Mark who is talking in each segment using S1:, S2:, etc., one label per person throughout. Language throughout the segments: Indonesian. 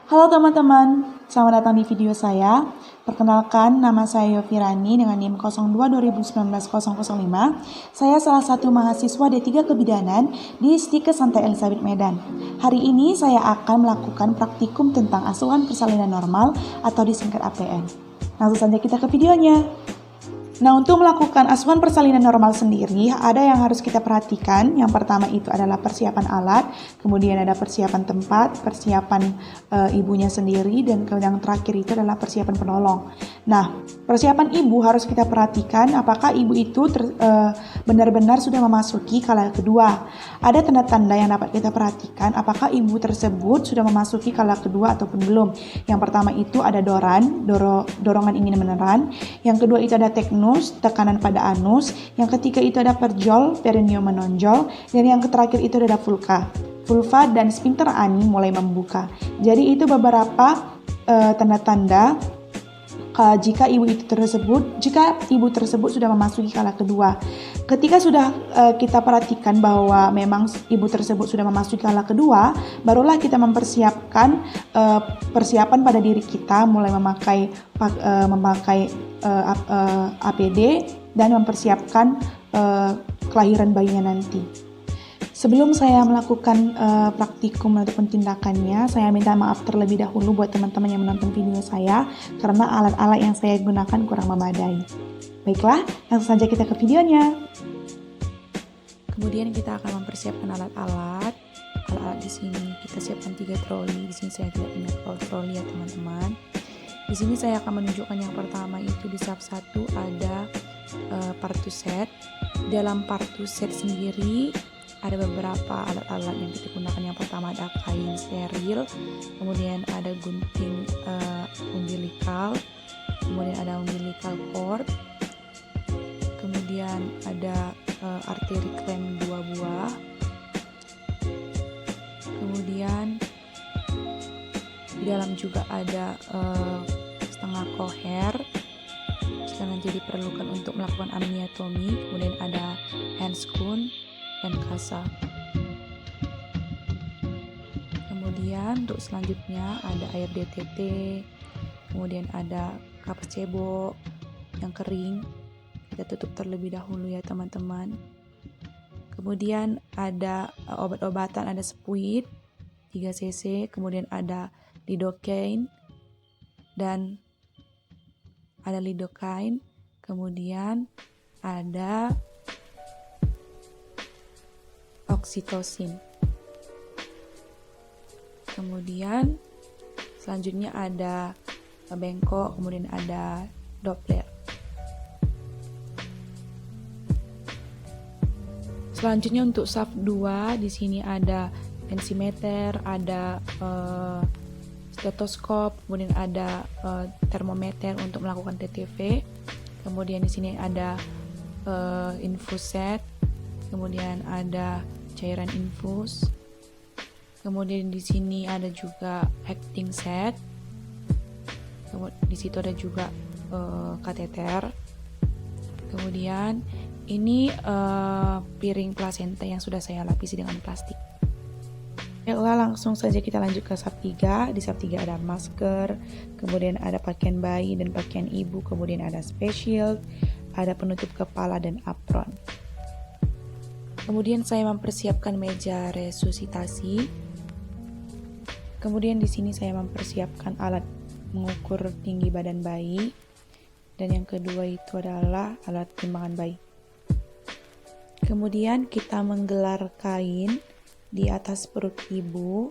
S1: Halo teman-teman, selamat datang di video saya. Perkenalkan, nama saya Yovirani dengan NIM 02-2019-005. Saya salah satu mahasiswa D3 Kebidanan di Stikes Santai Elizabeth Medan. Hari ini saya akan melakukan praktikum tentang asuhan persalinan normal atau disingkat APN. Langsung saja kita ke videonya. Nah, untuk melakukan asuhan persalinan normal sendiri, ada yang harus kita perhatikan. Yang pertama itu adalah persiapan alat, kemudian ada persiapan tempat, persiapan ibunya sendiri, dan yang terakhir itu adalah persiapan penolong. Nah, persiapan ibu harus kita perhatikan apakah ibu itu benar-benar sudah memasuki kala kedua. Ada tanda-tanda yang dapat kita perhatikan apakah ibu tersebut sudah memasuki kala kedua ataupun belum. Yang pertama itu ada dorongan ingin meneran. Yang kedua itu ada teknus, tekanan pada anus. Yang ketiga itu ada perjol, perineum menonjol. Dan yang terakhir itu ada vulva dan sphincter ani mulai membuka. Jadi itu beberapa tanda-tanda jika ibu tersebut sudah memasuki kala kedua. Ketika sudah kita perhatikan bahwa memang ibu tersebut sudah memasuki kala kedua, barulah kita mempersiapkan persiapan pada diri kita, mulai memakai APD dan mempersiapkan kelahiran bayinya nanti. Sebelum saya melakukan praktikum ataupun tindakannya, saya minta maaf terlebih dahulu buat teman-teman yang menonton video saya karena alat-alat yang saya gunakan kurang memadai. Baiklah, langsung saja kita ke videonya. Kemudian kita akan mempersiapkan alat-alat. Alat-alat di sini kita siapkan 3 troli. Di sini saya tidak punya troli ya teman-teman. Di sini saya akan menunjukkan yang pertama itu di sub 1 ada partus set. Dalam partus set sendiri ada beberapa alat-alat yang kita gunakan. Yang pertama ada kain steril, kemudian ada gunting umbilikal, kemudian ada umbilical cord, kemudian ada arteri klem 2 buah, kemudian di dalam juga ada setengah koher jika nanti diperlukan untuk melakukan amniotomi, kemudian ada handscoon dan kasa. Kemudian untuk selanjutnya ada air DTT, kemudian ada kapas cebok yang kering, kita tutup terlebih dahulu ya teman-teman. Kemudian ada obat-obatan, ada spuit 3 cc, kemudian ada lidocaine dan ada lidocaine, kemudian ada oksitosin. Kemudian selanjutnya ada bengkok, kemudian ada Doppler. Selanjutnya untuk sub 2 di sini ada tensimeter, ada stetoskop, kemudian ada termometer untuk melakukan TTV. Kemudian di sini ada infuset, kemudian ada cairan infus. Kemudian di sini ada juga acting set. Di situ ada juga kateter. Kemudian ini piring plasenta yang sudah saya lapisi dengan plastik. Baiklah, langsung saja kita lanjut ke sub 3. Di sub 3 ada masker, kemudian ada pakaian bayi dan pakaian ibu, kemudian ada face shield, ada penutup kepala dan apron. Kemudian saya mempersiapkan meja resusitasi. Kemudian di sini saya mempersiapkan alat mengukur tinggi badan bayi. Dan yang kedua itu adalah alat timbangan bayi. Kemudian kita menggelar kain di atas perut ibu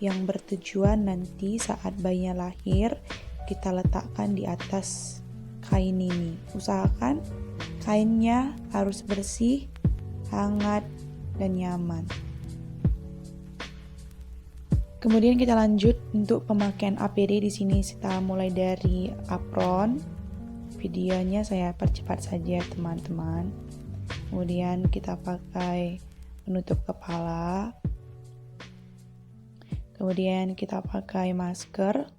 S1: yang bertujuan nanti saat bayinya lahir kita letakkan di atas kain ini. Usahakan kainnya harus bersih, hangat, dan nyaman. Kemudian kita lanjut untuk pemakaian APD. Di sini kita mulai dari apron. Videonya saya percepat saja teman-teman. Kemudian kita pakai penutup kepala. Kemudian kita pakai masker.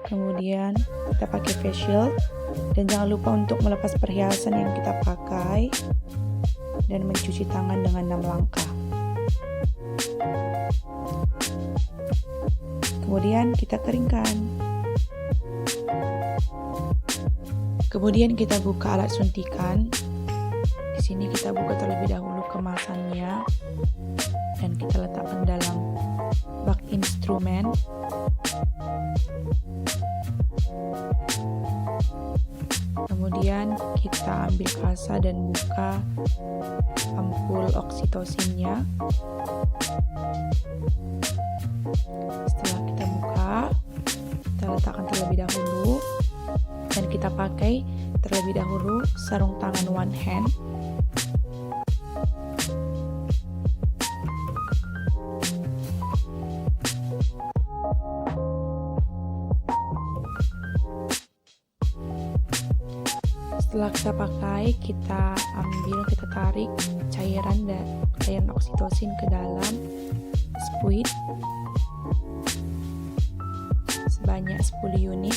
S1: Kemudian kita pakai face shield. Dan jangan lupa untuk melepas perhiasan yang kita pakai dan mencuci tangan dengan 6 langkah. Kemudian kita keringkan. Kemudian kita buka alat suntikan. Di sini kita buka terlebih dahulu kemasannya dan kita letakkan dalam bak instrumen. Kemudian kita ambil kasa dan buka ampul oksitosinnya. Setelah kita buka, kita letakkan terlebih dahulu dan kita pakai terlebih dahulu sarung tangan one hand. Setelah kita pakai, kita ambil, kita tarik cairan oksitosin ke dalam spuit sebanyak 10 unit.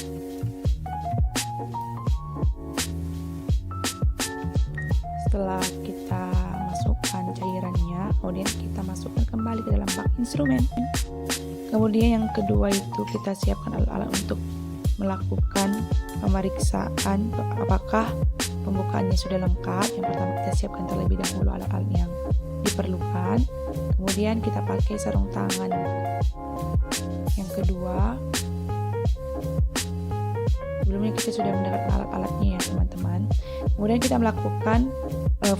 S1: Setelah kita masukkan cairannya, kemudian kita masukkan kembali ke dalam bak instrumen. Kemudian yang kedua itu kita siapkan alat-alat untuk melakukan pemeriksaan apakah pembukaannya sudah lengkap. Yang pertama kita siapkan terlebih dahulu alat-alat yang diperlukan. Kemudian kita pakai sarung tangan. Yang kedua, sebelumnya kita sudah mendapatkan alat-alatnya ya teman-teman. Kemudian kita melakukan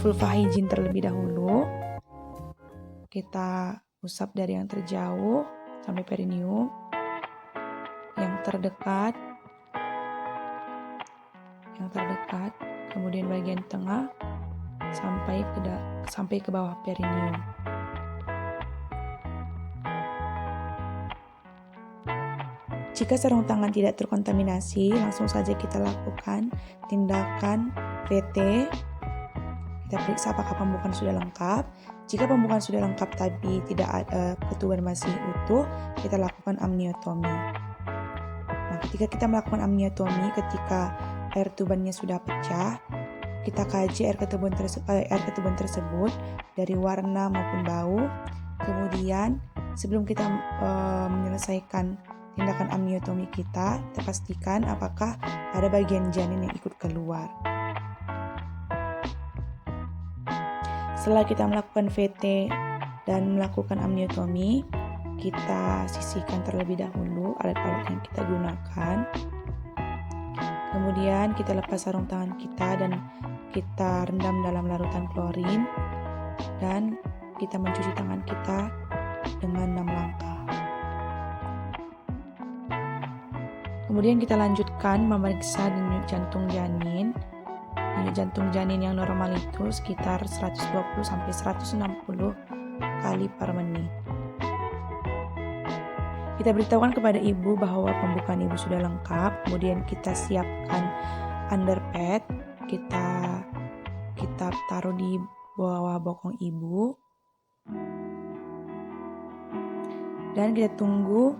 S1: vulva hygiene terlebih dahulu. Kita usap dari yang terjauh sampai perineum, yang terdekat, kemudian bagian tengah sampai ke bawah perineum. Jika sarung tangan tidak terkontaminasi, langsung saja kita lakukan tindakan VT. Kita periksa apakah pembukaan sudah lengkap. Jika pembukaan sudah lengkap tapi tidak ada ketuban masih utuh, kita lakukan amniotomi. Nah, ketika kita melakukan amniotomi, ketika air tubannya sudah pecah, kita kaji air ketuban tersebut dari warna maupun bau. Kemudian sebelum kita menyelesaikan tindakan amniotomi kita pastikan apakah ada bagian janin yang ikut keluar. Setelah kita melakukan VT dan melakukan amniotomi, kita sisihkan terlebih dahulu alat-alat yang kita gunakan. Kemudian kita lepas sarung tangan kita dan kita rendam dalam larutan klorin dan kita mencuci tangan kita dengan 6 langkah. Kemudian kita lanjutkan memeriksa denyut jantung janin. Denyut jantung janin yang normal itu sekitar 120 sampai 160 kali per menit. Kita beritahukan kepada ibu bahwa pembukaan ibu sudah lengkap. Kemudian kita siapkan underpad. Kita taruh di bawah bokong ibu. Dan kita tunggu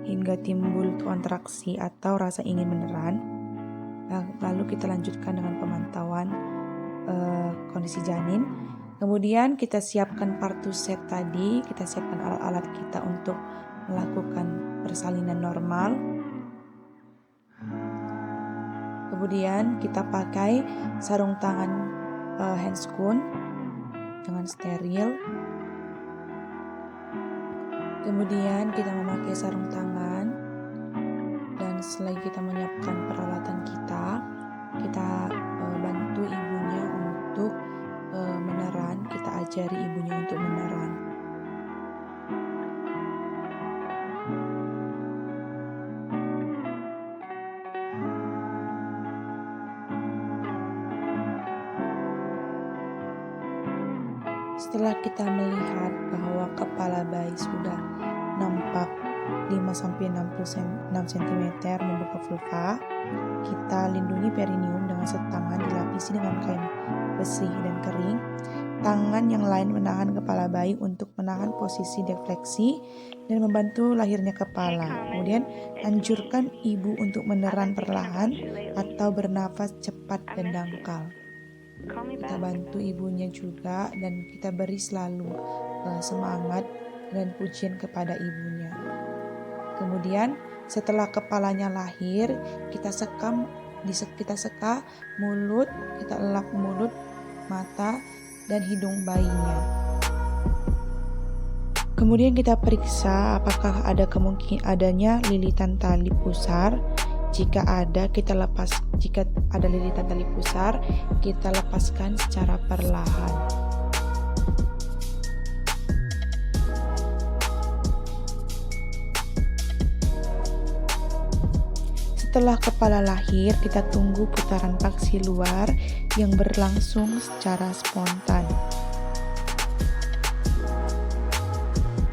S1: hingga timbul kontraksi atau rasa ingin meneran. Lalu kita lanjutkan dengan pemantauan kondisi janin. Kemudian kita siapkan partuset tadi, kita siapkan alat-alat kita untuk melakukan persalinan normal. Kemudian kita pakai sarung tangan handscoon dengan steril. Kemudian kita memakai sarung tangan dan setelah kita menyiapkan peralatan kita bantu ibunya untuk meneran, kita ajari ibunya untuk meneran. Setelah kita melihat bahwa kepala bayi sudah nampak 5-6 cm membuka vulva, kita lindungi perineum dengan setangan dilapisi dengan kain bersih dan kering. Tangan yang lain menahan kepala bayi untuk menahan posisi defleksi dan membantu lahirnya kepala. Kemudian anjurkan ibu untuk meneran perlahan atau bernafas cepat dan dangkal. Kita bantu ibunya juga dan kita beri selalu semangat dan pujian kepada ibunya. Kemudian setelah kepalanya lahir, kita seka mulut, kita elap mulut, mata, dan hidung bayinya. Kemudian kita periksa apakah ada kemungkinan adanya lilitan tali pusar. Jika ada lilitan tali pusar, kita lepaskan secara perlahan. Setelah kepala lahir, kita tunggu putaran paksi luar yang berlangsung secara spontan.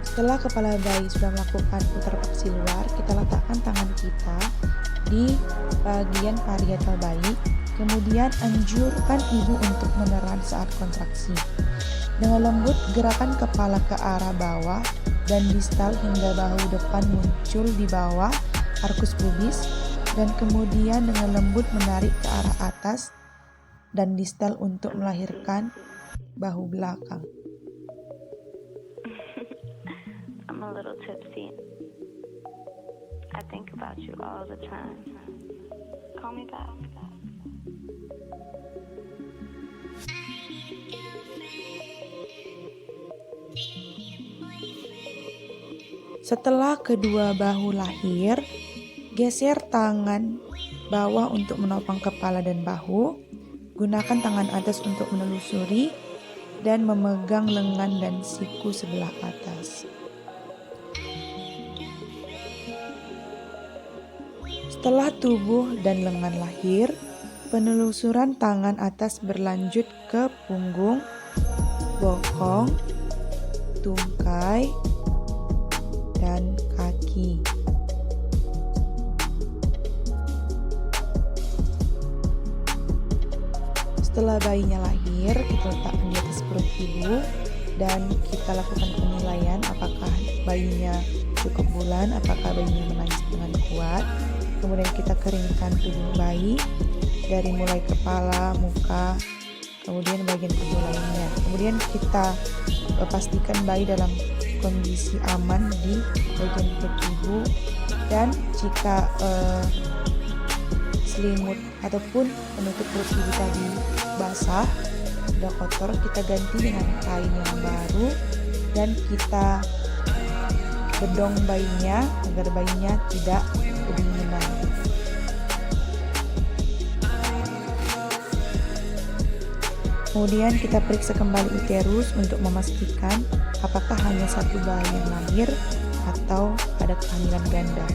S1: Setelah kepala bayi sudah melakukan putar paksi luar, kita letakkan tangan kita di bagian parietal bayi, kemudian anjurkan ibu untuk menelan saat kontraksi. Dengan lembut, gerakan kepala ke arah bawah dan distal hingga bahu depan muncul di bawah arkus pubis, dan kemudian dengan lembut menarik ke arah atas dan distal untuk melahirkan bahu belakang.
S2: I'm a little tipsy. I think about you all the time. Call me back.
S1: Setelah kedua bahu lahir, geser tangan bawah untuk menopang kepala dan bahu. Gunakan tangan atas untuk menelusuri dan memegang lengan dan siku sebelah atas. Setelah tubuh dan lengan lahir, penelusuran tangan atas berlanjut ke punggung, bokong, tungkai, dan kaki. Setelah bayinya lahir, kita letakkan di atas perut ibu dan kita lakukan penilaian apakah bayinya cukup bulan, apakah bayinya menangis dengan kuat. Kemudian kita keringkan tubuh bayi dari mulai kepala, muka, kemudian bagian tubuh lainnya. Kemudian kita pastikan bayi dalam kondisi aman di bagian perut ibu, dan jika selimut ataupun penutup perut ibu tadi basah, sudah kotor, kita ganti dengan kain yang baru dan kita bedong bayinya agar bayinya tidak kedinginan. Kemudian kita periksa kembali uterus untuk memastikan apakah hanya satu bayi yang lahir atau ada kehamilan ganda.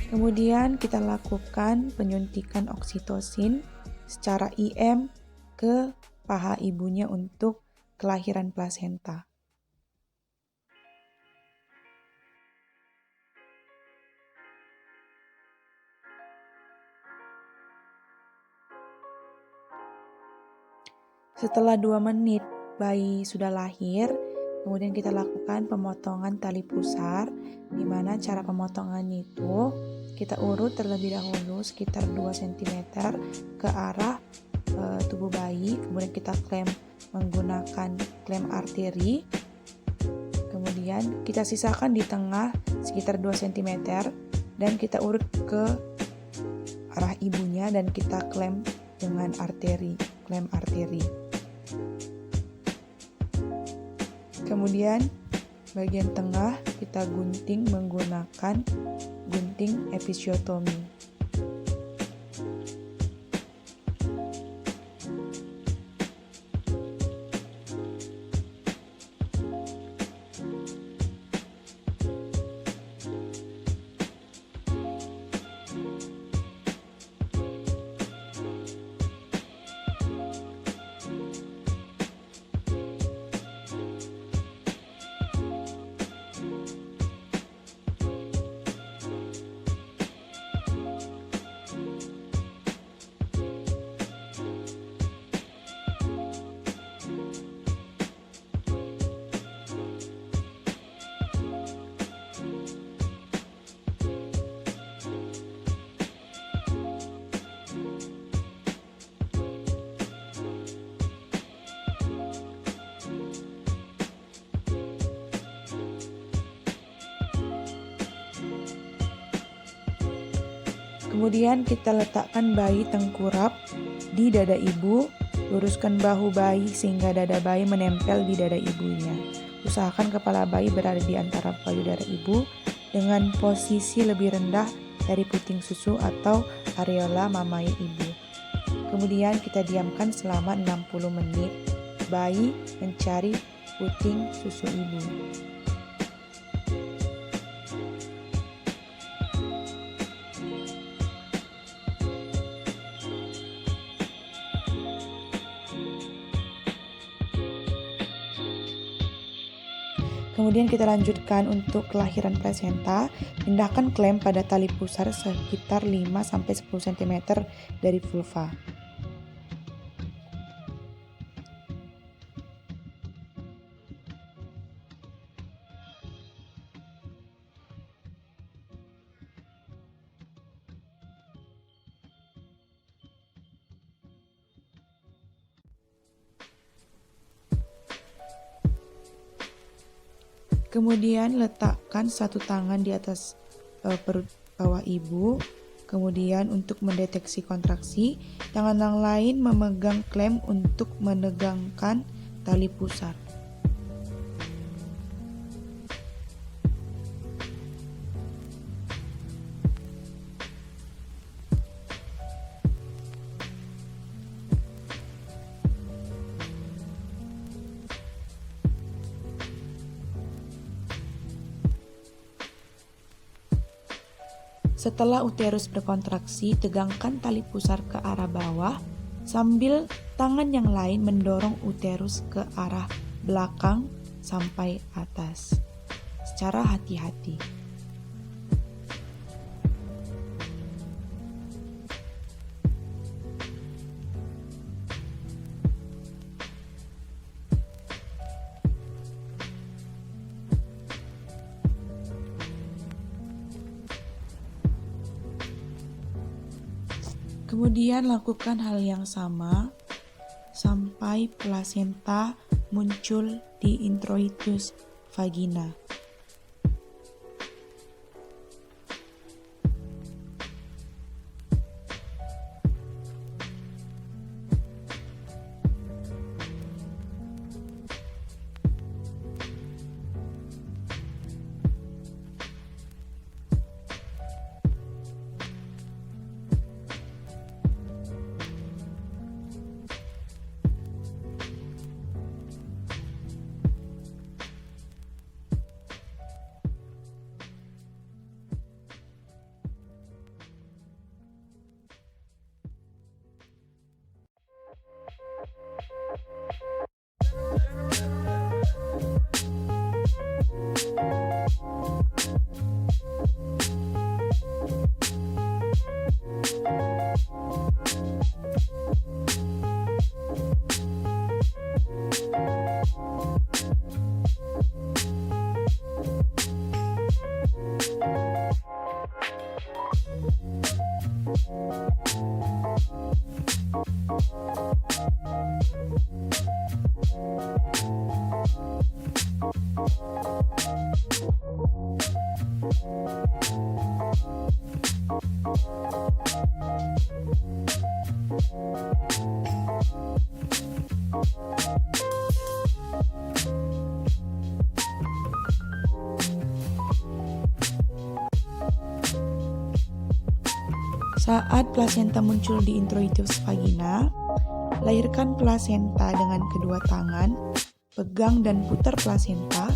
S1: Kemudian kita lakukan penyuntikan oksitosin secara IM ke paha ibunya untuk kelahiran plasenta. Setelah 2 menit bayi sudah lahir, kemudian kita lakukan pemotongan tali pusar, di mana cara pemotongannya itu kita urut terlebih dahulu sekitar 2 cm ke arah tubuh bayi, kemudian kita klem menggunakan klem arteri, kemudian kita sisakan di tengah sekitar 2 cm dan kita urut ke arah ibunya dan kita klem dengan klem arteri. Kemudian bagian tengah kita gunting menggunakan gunting episiotomi. Kemudian kita letakkan bayi tengkurap di dada ibu, luruskan bahu bayi sehingga dada bayi menempel di dada ibunya. Usahakan kepala bayi berada di antara payudara ibu dengan posisi lebih rendah dari puting susu atau areola mamai ibu. Kemudian kita diamkan selama 60 menit. Bayi mencari puting susu ibu. Kemudian kita lanjutkan untuk kelahiran plasenta. Pindahkan klem pada tali pusar sekitar 5-10 cm dari vulva. Kemudian letakkan satu tangan di atas perut bawah ibu. Kemudian untuk mendeteksi kontraksi, tangan yang lain memegang klem untuk menegangkan tali pusar. Setelah uterus berkontraksi, tegangkan tali pusar ke arah bawah sambil tangan yang lain mendorong uterus ke arah belakang sampai atas secara hati-hati. Kemudian lakukan hal yang sama sampai plasenta muncul di introitus vagina. Saat plasenta muncul di introitus vagina, lahirkan plasenta dengan kedua tangan, pegang dan putar plasenta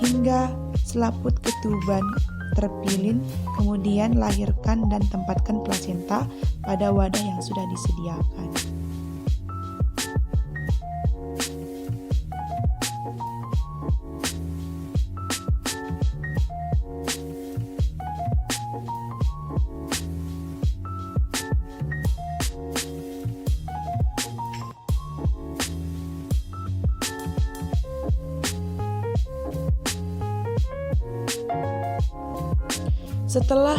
S1: hingga selaput ketuban terpilin, kemudian lahirkan dan tempatkan plasenta pada wadah yang sudah disediakan. Setelah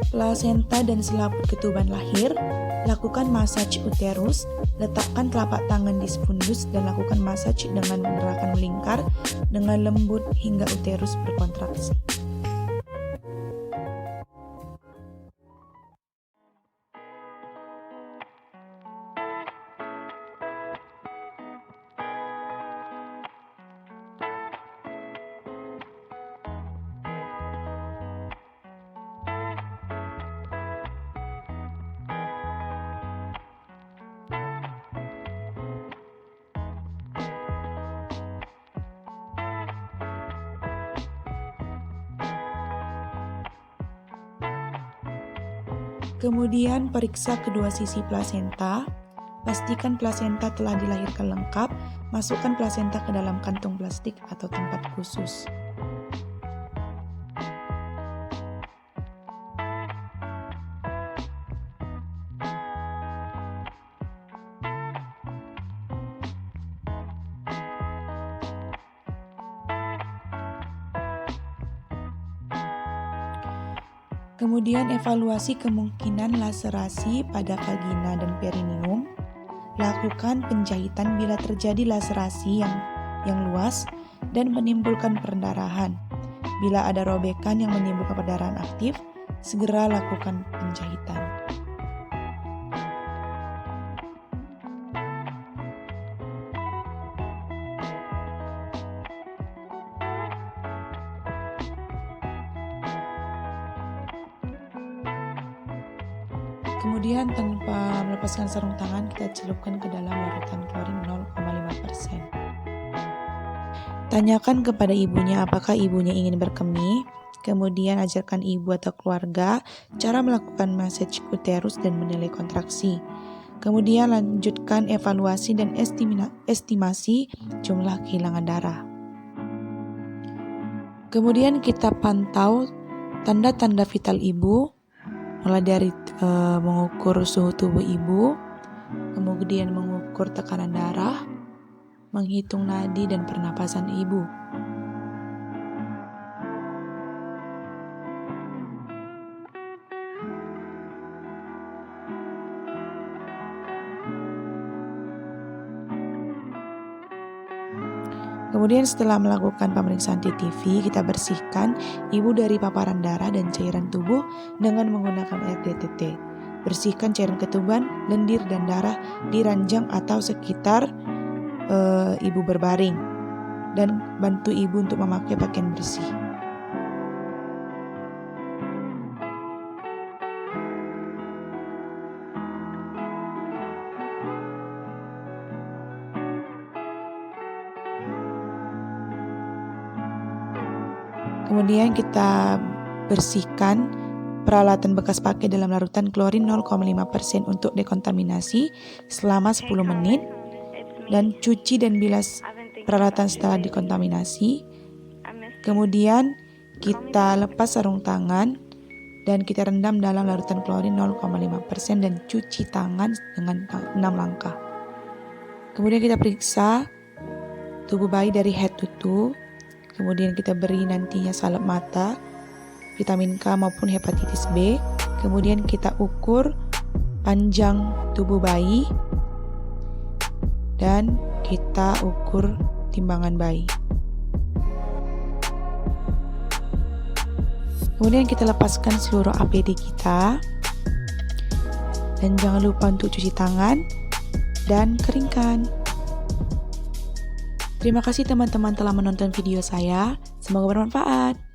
S1: plasenta dan selaput ketuban lahir, lakukan massage uterus, letakkan telapak tangan di fundus dan lakukan massage dengan gerakan melingkar dengan lembut hingga uterus berkontraksi. Kemudian periksa kedua sisi plasenta. Pastikan plasenta telah dilahirkan lengkap. Masukkan plasenta ke dalam kantung plastik atau tempat khusus. Kemudian evaluasi kemungkinan laserasi pada vagina dan perineum. Lakukan penjahitan bila terjadi laserasi yang luas dan menimbulkan perdarahan. Bila ada robekan yang menimbulkan perdarahan aktif, segera lakukan penjahitan. Kemudian tanpa melepaskan sarung tangan, kita celupkan ke dalam larutan klorin 0,5%. Tanyakan kepada ibunya apakah ibunya ingin berkemih. Kemudian ajarkan ibu atau keluarga cara melakukan massage uterus dan menilai kontraksi. Kemudian lanjutkan evaluasi dan estimasi jumlah kehilangan darah. Kemudian kita pantau tanda-tanda vital ibu, mulai dari mengukur suhu tubuh ibu, kemudian mengukur tekanan darah, menghitung nadi dan pernapasan ibu. Kemudian setelah melakukan pemeriksaan TTV, kita bersihkan ibu dari paparan darah dan cairan tubuh dengan menggunakan air DTT. Bersihkan cairan ketuban, lendir, dan darah di ranjang atau sekitar ibu berbaring. Dan bantu ibu untuk memakai pakaian bersih. Kemudian kita bersihkan peralatan bekas pakai dalam larutan klorin 0,5% untuk dekontaminasi selama 10 menit dan cuci dan bilas peralatan setelah dekontaminasi. Kemudian kita lepas sarung tangan dan kita rendam dalam larutan klorin 0,5% dan cuci tangan dengan 6 langkah. Kemudian kita periksa tubuh bayi dari head to toe. Kemudian kita beri nantinya salep mata, vitamin K maupun hepatitis B. Kemudian kita ukur panjang tubuh bayi dan kita ukur timbangan bayi. Kemudian kita lepaskan seluruh APD kita. Dan jangan lupa untuk cuci tangan dan keringkan. Terima kasih teman-teman telah menonton video saya. Semoga bermanfaat.